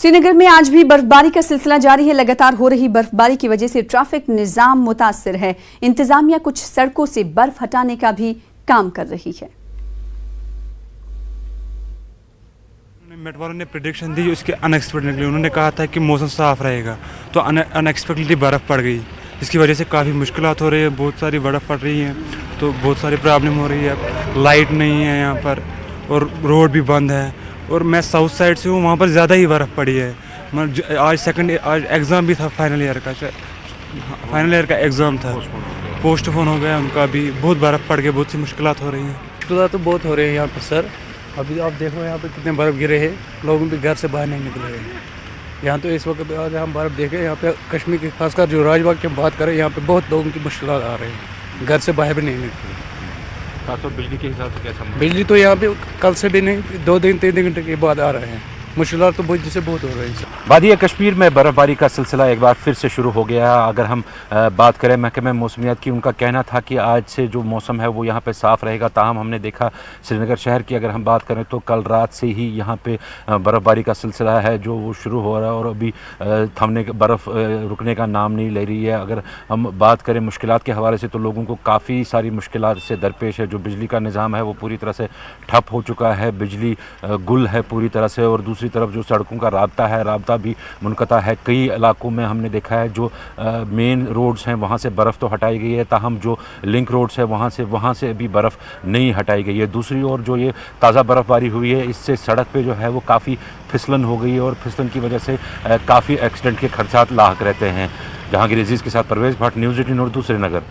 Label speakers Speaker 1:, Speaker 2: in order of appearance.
Speaker 1: श्रीनगर में आज भी बर्फबारी का सिलसिला जारी है। लगातार हो रही बर्फबारी की वजह से ट्रैफिक निजाम मुतासिर है। इंतजामिया कुछ सड़कों से बर्फ हटाने का भी काम कर रही है।
Speaker 2: मेट वालों ने प्रेडिक्शन दी, उसके अनएक्सपेक्टेड निकली। उन्होंने कहा था कि मौसम साफ रहेगा, तो अनएक्सपेक्टेडली बर्फ़ पड़ गई, जिसकी वजह से काफ़ी मुश्किलात हो रही है। बहुत सारी बर्फ़ पड़ रही है तो बहुत सारी प्रॉब्लम हो रही है। लाइट नहीं है यहाँ पर और रोड भी बंद है। और मैं साउथ साइड से हूँ, वहाँ पर ज़्यादा ही बर्फ़ पड़ी है। आज एग्ज़ाम भी था, फाइनल ईयर का एग्ज़ाम था, पोस्टपोन हो गया उनका भी। बहुत बर्फ़ पड़ गई, बहुत सी मुश्किलात हो रही हैं।
Speaker 3: मुश्किलात तो बहुत हो रही है यहाँ पर सर। अभी आप देखो यहाँ पे कितने बर्फ़ गिरे हैं, लोगों भी घर से बाहर नहीं निकले हैं। यहाँ तो इस वक्त आज हम बर्फ़ देखें, यहाँ पे कश्मीर की खासकर जो राजबाग की बात करें, यहाँ पे बहुत लोगों की मुश्किलात आ रही हैं, घर से बाहर भी नहीं निकले।
Speaker 4: खासतौर बिजली के हिसाब से कैसा?
Speaker 3: बिजली तो यहाँ पे कल से भी नहीं, 2 दिन 3 घंटे के बाद आ रहे हैं। मुश्किलात तो बहुत हो रही है।
Speaker 4: वादी कश्मीर में बर्फ़बारी का सिलसिला एक बार फिर से शुरू हो गया। अगर हम बात करें महकमे मौसमियात की, उनका कहना था कि आज से जो मौसम है वो यहाँ पे साफ़ रहेगा। ताहम हमने देखा श्रीनगर शहर की अगर हम बात करें तो कल रात से ही यहाँ पे बर्फ़बारी का सिलसिला है जो वो शुरू हो रहा है और अभी बर्फ़ रुकने का नाम नहीं ले रही है। अगर हम बात करें मुश्किलात के हवाले से तो लोगों को काफ़ी सारी मुश्किलात से दरपेश है। जो बिजली का निज़ाम है वो पूरी तरह से ठप हो चुका है, बिजली गुल है पूरी तरह से। और दूसरी तरफ जो सड़कों का राब्ता भी मुनक़ता है। कई इलाकों में हमने देखा है जो मेन रोड्स हैं वहाँ से बर्फ़ तो हटाई गई है, ताहम जो लिंक रोड्स है वहाँ से अभी बर्फ़ नहीं हटाई गई है। दूसरी ओर जो ये ताज़ा बर्फ़बारी हुई है, इससे सड़क पे जो है वो काफ़ी फिसलन हो गई है और फिसलन की वजह से काफ़ी एक्सीडेंट के खदशात लाहक रहते हैं। जहांगीर अजीज़ के साथ परवेज़ भट्ट, न्यूज़ 18 उर्दू, श्रीनगर।